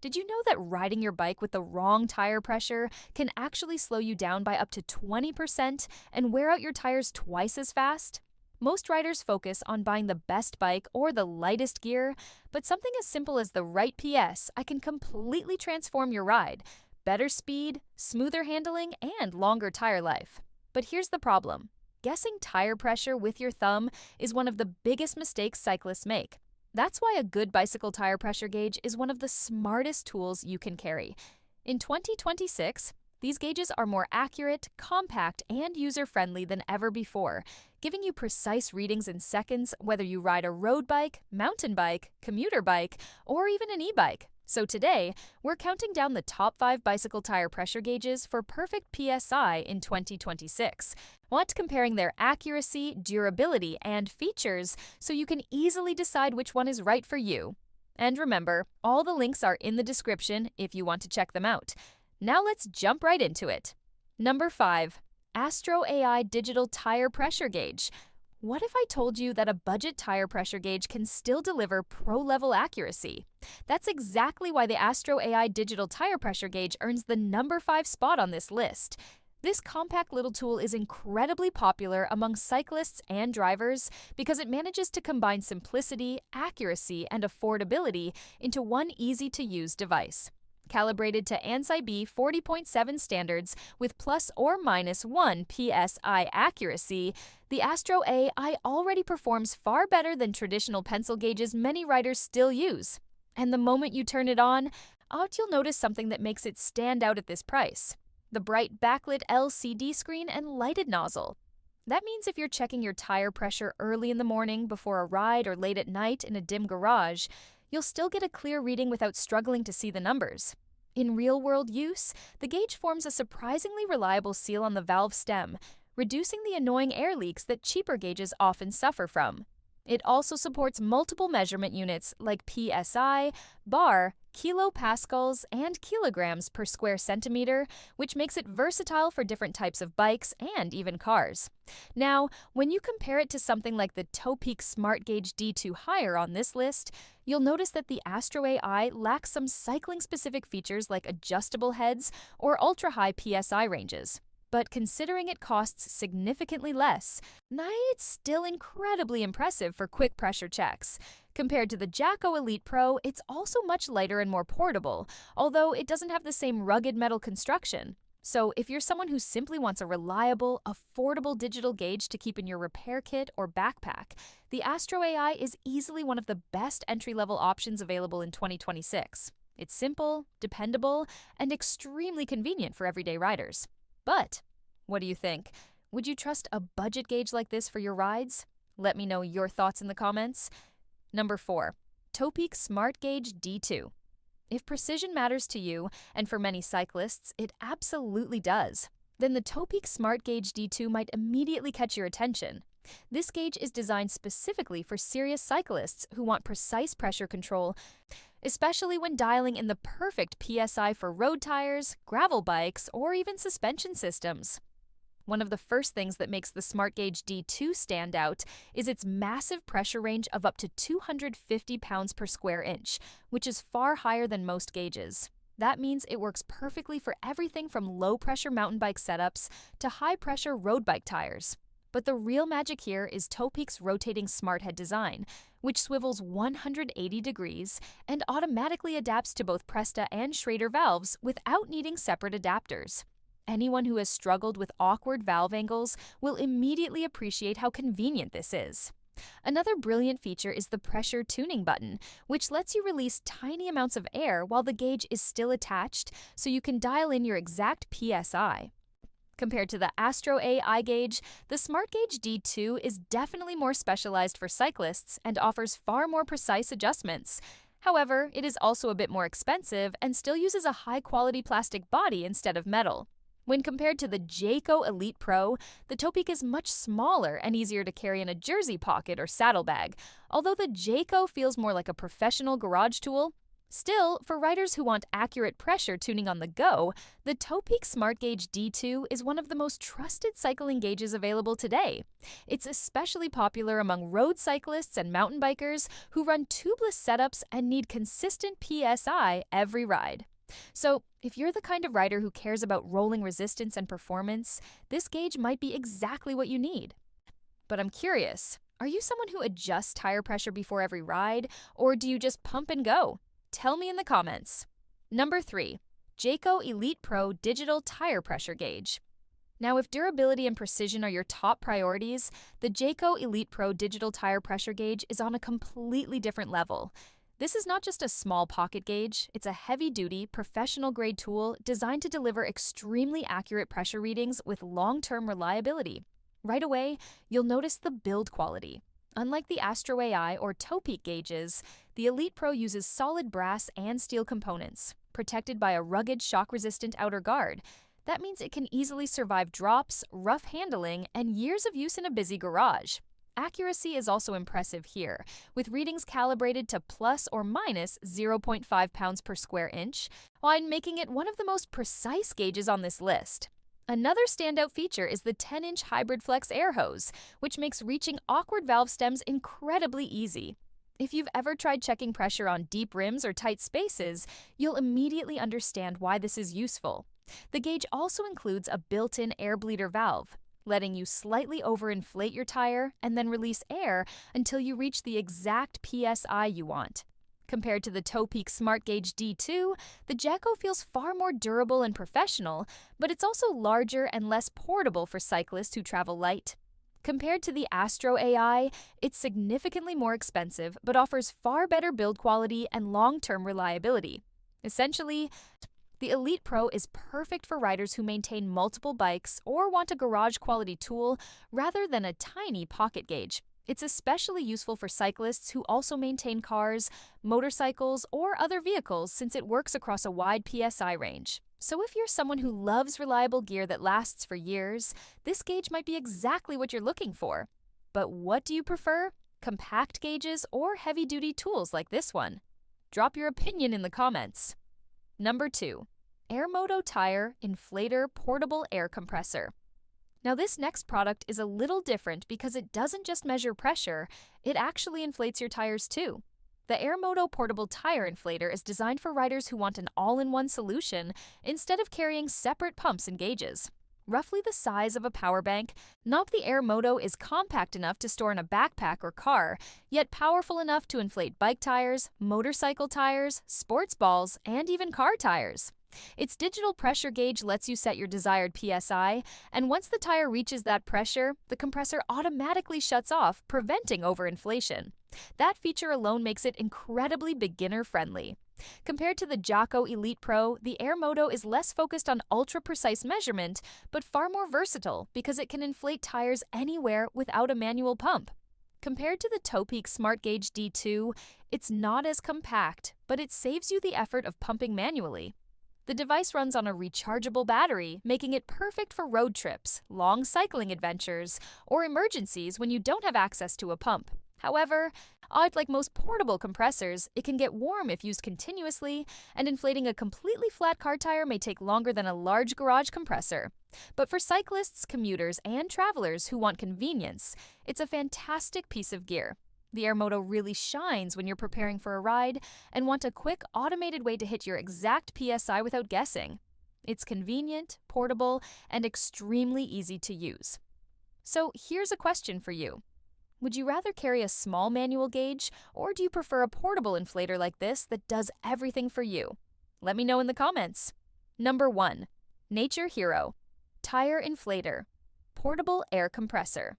Did you know that riding your bike with the wrong tire pressure can actually slow you down by up to 20% and wear out your tires twice as fast? Most riders focus on buying the best bike or the lightest gear, but something as simple as the right PSI can completely transform your ride. Better speed, smoother handling, and longer tire life. But here's the problem. Guessing tire pressure with your thumb is one of the biggest mistakes cyclists make. That's why a good bicycle tire pressure gauge is one of the smartest tools you can carry. In 2026, these gauges are more accurate, compact, and user-friendly than ever before, giving you precise readings in seconds whether you ride a road bike, mountain bike, commuter bike, or even an e-bike. So today, we're counting down the top 5 bicycle tire pressure gauges for perfect PSI in 2026. Want comparing their accuracy, durability, and features so you can easily decide which one is right for you. And remember, all the links are in the description if you want to check them out. Now let's jump right into it. Number 5. AstroAI Digital Tire Pressure Gauge. What if I told you that a budget tire pressure gauge can still deliver pro-level accuracy? That's exactly why the AstroAI Digital Tire Pressure Gauge earns the number 5 spot on this list. This compact little tool is incredibly popular among cyclists and drivers because it manages to combine simplicity, accuracy, and affordability into one easy-to-use device. Calibrated to ANSI B 40.7 standards with plus or minus 1 PSI accuracy, the AstroAI already performs far better than traditional pencil gauges many riders still use. And the moment you turn it on, you'll notice something that makes it stand out at this price: the bright backlit LCD screen and lighted nozzle. That means if you're checking your tire pressure early in the morning before a ride or late at night in a dim garage, you'll still get a clear reading without struggling to see the numbers. In real-world use, the gauge forms a surprisingly reliable seal on the valve stem, reducing the annoying air leaks that cheaper gauges often suffer from. It also supports multiple measurement units like PSI, bar, kilopascals, and kilograms per square centimeter, which makes it versatile for different types of bikes and even cars. Now, when you compare it to something like the Topeak SmartGauge D2 higher on this list, you'll notice that the AstroAI lacks some cycling-specific features like adjustable heads or ultra-high PSI ranges. But considering it costs significantly less, it's still incredibly impressive for quick pressure checks. Compared to the JACO ElitePro, it's also much lighter and more portable, although it doesn't have the same rugged metal construction. So if you're someone who simply wants a reliable, affordable digital gauge to keep in your repair kit or backpack, the AstroAI is easily one of the best entry-level options available in 2026. It's simple, dependable, and extremely convenient for everyday riders. But what do you think? Would you trust a budget gauge like this for your rides? Let me know your thoughts in the comments. Number 4. Topeak SmartGauge D2. If precision matters to you, and for many cyclists, it absolutely does, then the Topeak SmartGauge D2 might immediately catch your attention. This gauge is designed specifically for serious cyclists who want precise pressure control, especially when dialing in the perfect PSI for road tires, gravel bikes, or even suspension systems. One of the first things that makes the SmartGauge D2 stand out is its massive pressure range of up to 250 pounds per square inch, which is far higher than most gauges. That means it works perfectly for everything from low-pressure mountain bike setups to high-pressure road bike tires. But the real magic here is Topeak's rotating smart head design, which swivels 180 degrees and automatically adapts to both Presta and Schrader valves without needing separate adapters. Anyone who has struggled with awkward valve angles will immediately appreciate how convenient this is. Another brilliant feature is the pressure tuning button, which lets you release tiny amounts of air while the gauge is still attached, so you can dial in your exact PSI. Compared to the AstroAI gauge, the SmartGauge D2 is definitely more specialized for cyclists and offers far more precise adjustments. However, it is also a bit more expensive and still uses a high-quality plastic body instead of metal. When compared to the JACO ElitePro, the Topeak is much smaller and easier to carry in a jersey pocket or saddlebag. Although the JACO feels more like a professional garage tool, Still, for riders who want accurate pressure tuning on the go, the Topeak SmartGauge D2 is one of the most trusted cycling gauges available today. It's especially popular among road cyclists and mountain bikers who run tubeless setups and need consistent PSI every ride. So, if you're the kind of rider who cares about rolling resistance and performance, this gauge might be exactly what you need. But I'm curious, are you someone who adjusts tire pressure before every ride, or do you just pump and go? Tell me in the comments. Number 3. JACO ElitePro Digital Tire Pressure Gauge. Now, if durability and precision are your top priorities, the JACO ElitePro Digital Tire Pressure Gauge is on a completely different level. This is not just a small pocket gauge, it's a heavy-duty, professional-grade tool designed to deliver extremely accurate pressure readings with long-term reliability. Right away, you'll notice the build quality. Unlike the AstroAI or Topeak gauges, the ElitePro uses solid brass and steel components, protected by a rugged shock-resistant outer guard. That means it can easily survive drops, rough handling, and years of use in a busy garage. Accuracy is also impressive here, with readings calibrated to plus or minus 0.5 pounds per square inch, while making it one of the most precise gauges on this list. Another standout feature is the 10-inch Hybrid Flex air hose, which makes reaching awkward valve stems incredibly easy. If you've ever tried checking pressure on deep rims or tight spaces, you'll immediately understand why this is useful. The gauge also includes a built-in air bleeder valve, letting you slightly overinflate your tire and then release air until you reach the exact PSI you want. Compared to the Topeak SmartGauge D2, the JACO feels far more durable and professional, but it's also larger and less portable for cyclists who travel light. Compared to the AstroAI, it's significantly more expensive but offers far better build quality and long-term reliability. Essentially, the ElitePro is perfect for riders who maintain multiple bikes or want a garage-quality tool rather than a tiny pocket gauge. It's especially useful for cyclists who also maintain cars, motorcycles, or other vehicles since it works across a wide PSI range. So if you're someone who loves reliable gear that lasts for years, this gauge might be exactly what you're looking for. But what do you prefer? Compact gauges or heavy-duty tools like this one? Drop your opinion in the comments. Number 2. Airmoto Tire Inflator Portable Air Compressor. Now, this next product is a little different because it doesn't just measure pressure, it actually inflates your tires too. The Airmoto Portable Tire Inflator is designed for riders who want an all-in-one solution instead of carrying separate pumps and gauges. Roughly the size of a power bank, the Airmoto is compact enough to store in a backpack or car, yet powerful enough to inflate bike tires, motorcycle tires, sports balls, and even car tires. Its digital pressure gauge lets you set your desired PSI, and once the tire reaches that pressure, the compressor automatically shuts off, preventing overinflation. That feature alone makes it incredibly beginner-friendly. Compared to the JACO ElitePro, the Airmoto is less focused on ultra-precise measurement, but far more versatile because it can inflate tires anywhere without a manual pump. Compared to the Topeak SmartGauge D2, it's not as compact, but it saves you the effort of pumping manually. The device runs on a rechargeable battery, making it perfect for road trips, long cycling adventures, or emergencies when you don't have access to a pump. However, like most portable compressors, it can get warm if used continuously, and inflating a completely flat car tire may take longer than a large garage compressor. But for cyclists, commuters, and travelers who want convenience, it's a fantastic piece of gear. The Airmoto really shines when you're preparing for a ride and want a quick, automated way to hit your exact PSI without guessing. It's convenient, portable, and extremely easy to use. So here's a question for you. Would you rather carry a small manual gauge, or do you prefer a portable inflator like this that does everything for you? Let me know in the comments. Number 1. Nature Hero Tire Inflator Portable Air Compressor.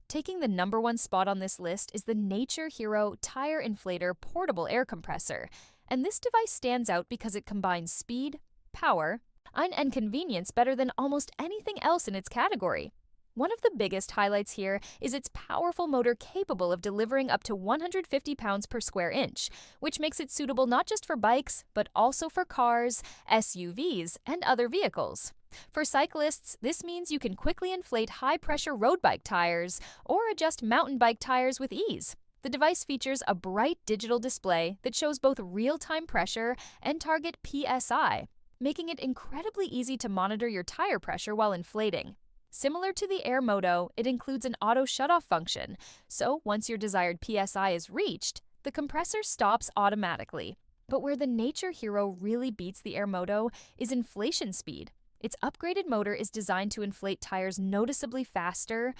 Taking the number 1 spot on this list is the Nature Hero Tire Inflator Portable Air Compressor, and this device stands out because it combines speed, power, and convenience better than almost anything else in its category. One of the biggest highlights here is its powerful motor capable of delivering up to 150 pounds per square inch, which makes it suitable not just for bikes, but also for cars, SUVs, and other vehicles. For cyclists, this means you can quickly inflate high-pressure road bike tires or adjust mountain bike tires with ease. The device features a bright digital display that shows both real-time pressure and target PSI, making it incredibly easy to monitor your tire pressure while inflating. Similar to the Airmoto, it includes an auto shutoff function, so once your desired PSI is reached, the compressor stops automatically. But where the Nature Hero really beats the Airmoto is inflation speed. Its upgraded motor is designed to inflate tires noticeably faster,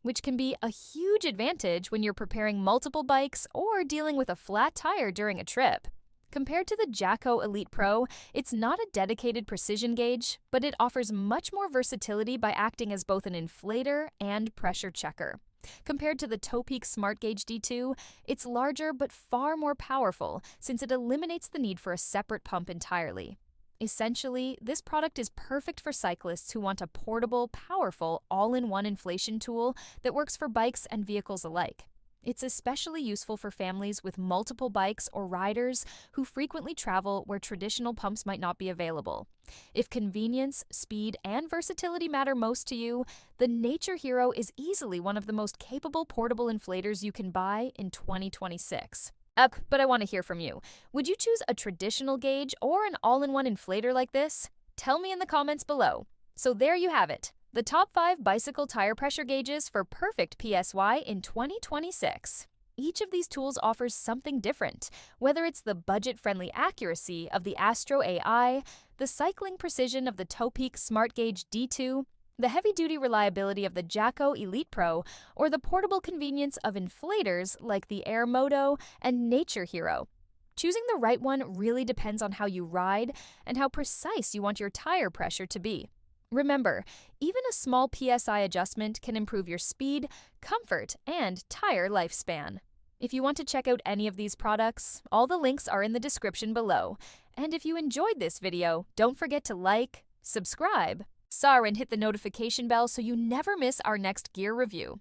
which can be a huge advantage when you're preparing multiple bikes or dealing with a flat tire during a trip. Compared to the JACO ElitePro, it's not a dedicated precision gauge, but it offers much more versatility by acting as both an inflator and pressure checker. Compared to the Topeak SmartGauge D2, it's larger but far more powerful since it eliminates the need for a separate pump entirely. Essentially, this product is perfect for cyclists who want a portable, powerful, all-in-one inflation tool that works for bikes and vehicles alike. It's especially useful for families with multiple bikes or riders who frequently travel where traditional pumps might not be available. If convenience, speed, and versatility matter most to you, the Nature Hero is easily one of the most capable portable inflators you can buy in 2026. But I want to hear from you. Would you choose a traditional gauge or an all-in-one inflator like this? Tell me in the comments below. So there you have it. The top 5 bicycle tire pressure gauges for perfect PSY in 2026. Each of these tools offers something different, whether it's the budget-friendly accuracy of the AstroAI, the cycling precision of the Topeak SmartGauge D2, the heavy-duty reliability of the JACO ElitePro, or the portable convenience of inflators like the Airmoto and Nature Hero. Choosing the right one really depends on how you ride and how precise you want your tire pressure to be. Remember, even a small PSI adjustment can improve your speed, comfort, and tire lifespan. If you want to check out any of these products, all the links are in the description below. And if you enjoyed this video, don't forget to like, subscribe, and hit the notification bell so you never miss our next gear review.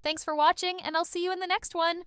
Thanks for watching, and I'll see you in the next one!